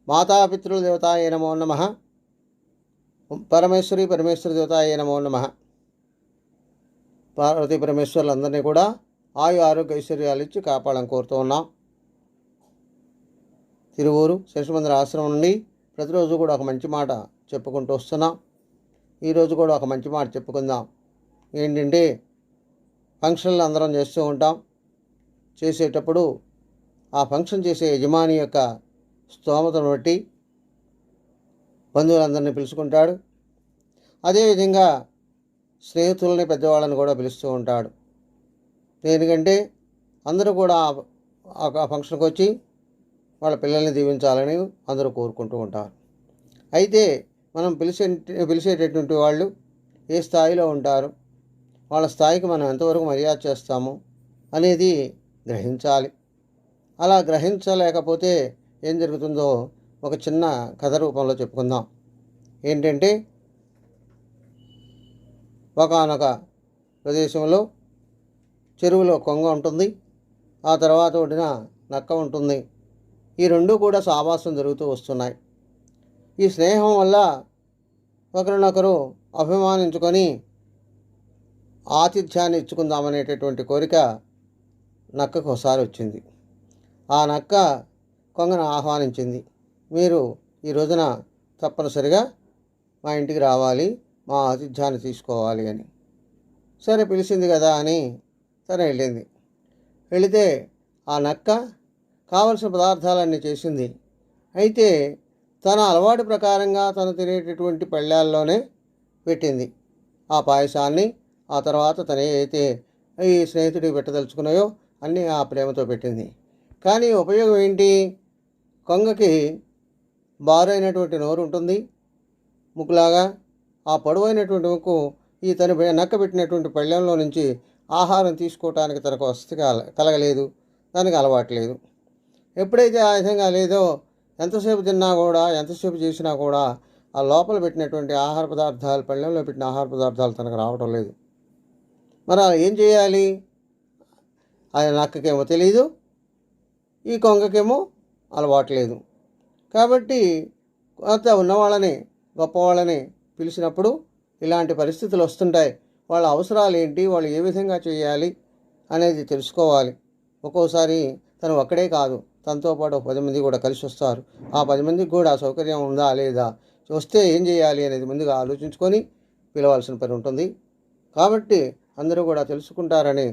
మాతాపితృ దేవతాయ నమో నమః. పరమేశ్వరి దేవతాయ నమో నమః. పార్వతీ పరమేశ్వరులందరినీ కూడా ఆయు ఆరోగ్య ఐశ్వర్యాలు ఇచ్చి కాపాడాలని కోరుతూ ఉన్నాం. తిరువూరు శేషమందిర ఆశ్రమం నుండి ప్రతిరోజు కూడా ఒక మంచి మాట చెప్పుకుంటూ వస్తున్నాం. ఈరోజు కూడా ఒక మంచి మాట చెప్పుకుందాం. ఏంటంటే, ఫంక్షన్లు అందరం చేస్తూ ఉంటాం. చేసేటప్పుడు ఆ ఫంక్షన్ చేసే యజమాని యొక్క స్తోమతను బట్టి బంధువులందరినీ పిలుచుకుంటాడు. అదేవిధంగా స్నేహితులని, పెద్దవాళ్ళని కూడా పిలుస్తూ ఉంటాడు. దేనికంటే అందరూ కూడా ఆ ఫంక్షన్కి వచ్చి వాళ్ళ పిల్లల్ని దీవించాలని అందరూ కోరుకుంటూ ఉంటారు. అయితే మనం పిలిచేటటువంటి వాళ్ళు ఏ స్థాయిలో ఉంటారు, వాళ్ళ స్థాయికి మనం ఎంతవరకు మర్యాద చేస్తాము అనేది గ్రహించాలి. అలా గ్రహించలేకపోతే ఏం జరుగుతుందో ఒక చిన్న కథ రూపంలో చెప్పుకుందాం. ఏంటంటే, ఒకానొక ప్రదేశంలో చెరువులో కొంగ ఉంటుంది, ఆ తర్వాత ఒడిన నక్క ఉంటుంది. ఈ రెండూ కూడా సావాసం జరుగుతూ వస్తున్నాయి. ఈ స్నేహం వల్ల ఒకరినొకరు అభిమానించుకొని ఆతిథ్యాన్ని ఇచ్చుకుందామనేటటువంటి కోరిక నక్కకు ఒకసారి వచ్చింది. ఆ నక్క కొంగను ఆహ్వానించింది. మీరు ఈ రోజున తప్పనిసరిగా మా ఇంటికి రావాలి, మా ఆతిథ్యాన్ని తీసుకోవాలి అని. సరే, పిలిచింది కదా అని సరే వెళ్ళింది. వెళితే ఆ నక్క కావలసిన పదార్థాలన్నీ చేసింది. అయితే తన అలవాటు ప్రకారంగా తను తినేటటువంటి పళ్ళాల్లోనే పెట్టింది ఆ పాయసాన్ని. ఆ తర్వాత తనే అయితే ఈ స్నేహితుడికి పెట్టదలుచుకున్నాయో అన్నీ ఆ ప్రేమతో పెట్టింది. కానీ ఉపయోగం ఏంటి? కొంగకి బారైనటువంటి నోరు ఉంటుంది, ముక్కులాగా. ఆ పొడవైనటువంటి ముక్కు ఈ తను నక్క పెట్టినటువంటి పళ్ళెంలో నుంచి ఆహారం తీసుకోవటానికి తనకు వసతి కలగలేదు, దానికి అలవాట్లేదు. ఎప్పుడైతే ఆ విధంగా లేదో, ఎంతసేపు తిన్నా కూడా, ఎంతసేపు చేసినా కూడా ఆ లోపల పెట్టినటువంటి ఆహార పదార్థాలు, పళ్ళెంలో పెట్టిన ఆహార పదార్థాలు తనకు రావటం లేదు. మరి అలా ఏం చేయాలి? అది నక్కకేమో తెలీదు, ఈ కొంగకేమో అలవాట్లేదు. కాబట్టి అంత ఉన్నవాళ్ళని, గొప్పవాళ్ళని పిలిచినప్పుడు ఇలాంటి పరిస్థితులు వస్తుంటాయి. వాళ్ళ అవసరాలు ఏంటి, వాళ్ళు ఏ విధంగా చేయాలి అనేది తెలుసుకోవాలి. ఒక్కోసారి తను ఒక్కడే కాదు, తనతో పాటు 10 మంది కూడా కలిసి వస్తారు. ఆ 10 మందికి కూడా సౌకర్యం ఉందా లేదా, వస్తే ఏం చేయాలి అనేది ముందుగా ఆలోచించుకొని పిలవాల్సిన పని ఉంటుంది. కాబట్టి అందరూ కూడా తెలుసుకుంటారని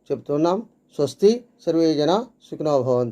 చెప్తున్నాం. స్వస్తి. సర్వే జన సుఖినో భవంతు.